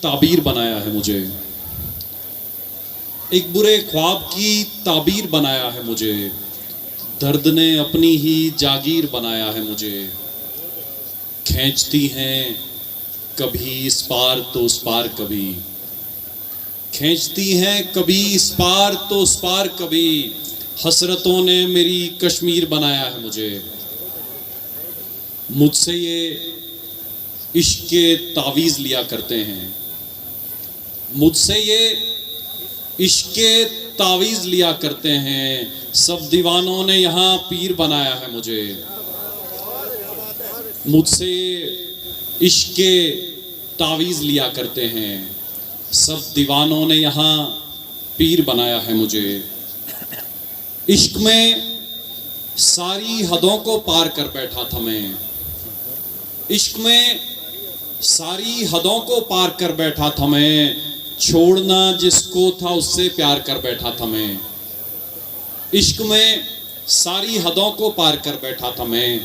ताबीर बनाया है मुझे, एक बुरे ख्वाब की ताबीर बनाया है मुझे, दर्द ने अपनी ही जागीर बनाया है मुझे। खींचती हैं कभी इस पार तो उस पार, कभी खींचती हैं कभी इस पार तो उस पार, कभी हसरतों ने मेरी कश्मीर बनाया है मुझे। मुझसे ये इश्क के तावीज़ लिया करते हैं, मुझसे ये इश्क के तावीज़ लिया करते हैं, सब दीवानों ने यहाँ पीर बनाया है मुझे। मुझसे इश्क के तावीज़ लिया करते हैं, सब दीवानों ने यहाँ पीर बनाया है मुझे। इश्क में सारी हदों को पार कर बैठा था मैं, इश्क में सारी हदों को पार कर बैठा था मैं, छोड़ना जिसको था उससे प्यार कर बैठा था मैं। इश्क में सारी हदों को पार कर बैठा था मैं,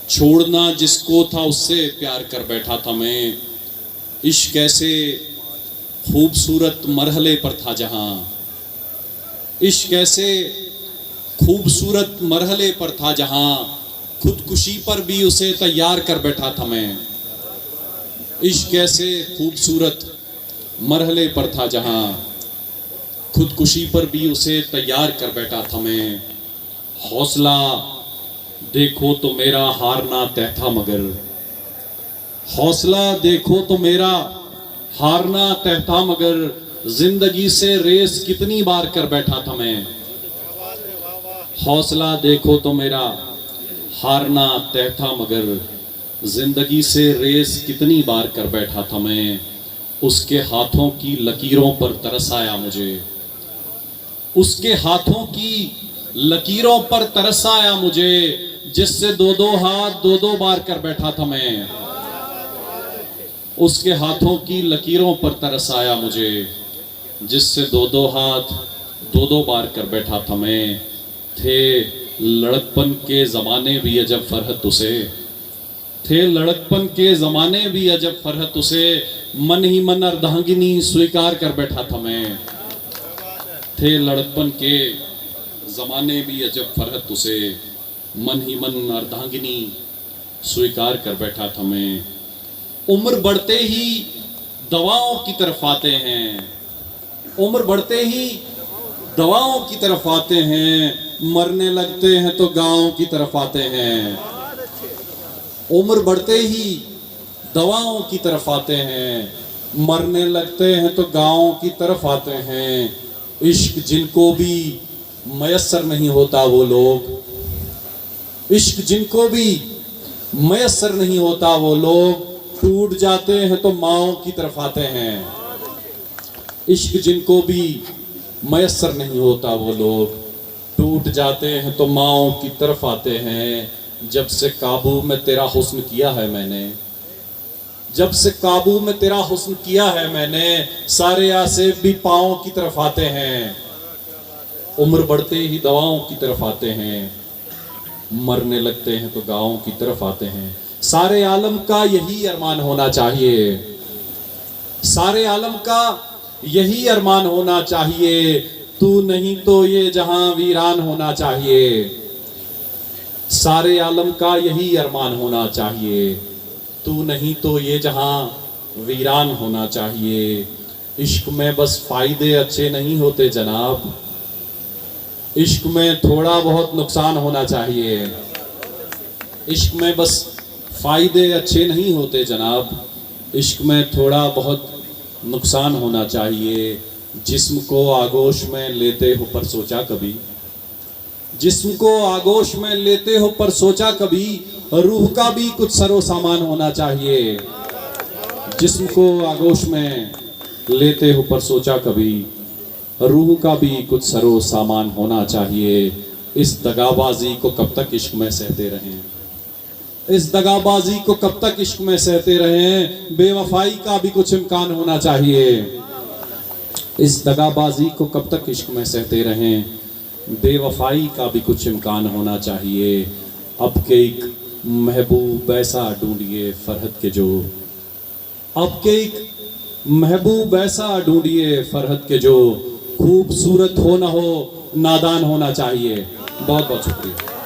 छोड़ना जिसको था उससे प्यार कर बैठा था मैं। इश्क ऐसे खूबसूरत मरहले पर था जहाँ, इश्क ऐसे खूबसूरत मरहले पर था जहाँ, खुदकुशी पर भी उसे तैयार कर बैठा था मैं। इश्क ऐसे खूबसूरत मरहले पर था जहाँ, खुदकुशी पर भी उसे तैयार कर बैठा था मैं। हौसला देखो तो मेरा हारना तय था मगर, हौसला देखो तो मेरा हारना तय था मगर, जिंदगी से रेस कितनी बार कर बैठा था मैं। हौसला देखो तो मेरा हारना तय था मगर, जिंदगी से रेस कितनी बार कर बैठा था मैं। उसके हाथों की लकीरों पर तरस आया मुझे, उसके हाथों की लकीरों पर तरस आया मुझे, जिससे दो दो हाथ दो दो बार कर बैठा था मैं। उसके हाथों की लकीरों पर तरस आया मुझे, जिससे दो दो हाथ दो दो बार कर बैठा था मैं। थे लड़कपन के ज़माने भी अजब फरहत उसे, थे लड़कपन के ज़माने भी अजब फरहत उसे, मन ही मन अर्धांगिनी स्वीकार कर बैठा था मैं। थे लड़कपन के ज़माने भी अजब फरहत उसे, मन ही मन अर्धांगिनी स्वीकार कर बैठा था मैं। उम्र बढ़ते ही दवाओं की तरफ आते हैं, उम्र बढ़ते ही दवाओं की तरफ आते हैं, मरने लगते हैं तो गाँव की तरफ आते हैं। उम्र बढ़ते ही दवाओं की तरफ आते हैं, मरने लगते हैं तो गाँव की तरफ आते हैं। इश्क जिनको भी मयस्सर नहीं होता वो लोग, इश्क जिनको भी मयस्सर नहीं होता वो लोग, टूट जाते हैं तो माओ की तरफ आते हैं। इश्क जिनको भी मयस्सर नहीं होता वो लोग, टूट जाते हैं तो माओ की तरफ आते हैं। जब से काबू में तेरा हुस्न किया है मैंने, जब से काबू में तेरा हुस्न किया है मैंने, सारे आसेब भी पाँव की तरफ आते हैं। उम्र बढ़ते ही दवाओं की तरफ आते हैं, मरने लगते हैं तो गाँव की तरफ आते हैं। सारे आलम का यही अरमान होना चाहिए, सारे आलम का यही अरमान होना चाहिए, तू नहीं तो ये जहां वीरान होना चाहिए। सारे आलम का यही अरमान होना चाहिए, तू नहीं तो ये जहां वीरान होना चाहिए। इश्क में बस फायदे अच्छे नहीं होते जनाब, इश्क में थोड़ा बहुत नुकसान होना चाहिए। इश्क में बस फायदे अच्छे नहीं होते जनाब, इश्क में थोड़ा बहुत नुकसान होना चाहिए। जिस्म को आगोश में लेते हो पर सोचा कभी, जिस्म को आगोश में लेते हो पर सोचा कभी, रूह का भी कुछ सरो सामान होना चाहिए। जिस्म को आगोश में लेते हो पर सोचा कभी, रूह का भी कुछ सरो सामान होना चाहिए। इस दगाबाजी को कब तक इश्क में सहते रहें, इस दगाबाजी को कब तक इश्क में सहते रहें, बेवफाई का भी कुछ इम्कान होना चाहिए। इस दगाबाजी को कब तक इश्क में सहते रहें, बेवफाई का भी कुछ इम्कान होना चाहिए। अब के एक महबूब ऐसा ढूंढिए फरहत के जो, अब के एक महबूब ऐसा ढूंढिए फरहत के जो खूबसूरत हो ना हो नादान होना चाहिए। बहुत बहुत शुक्रिया।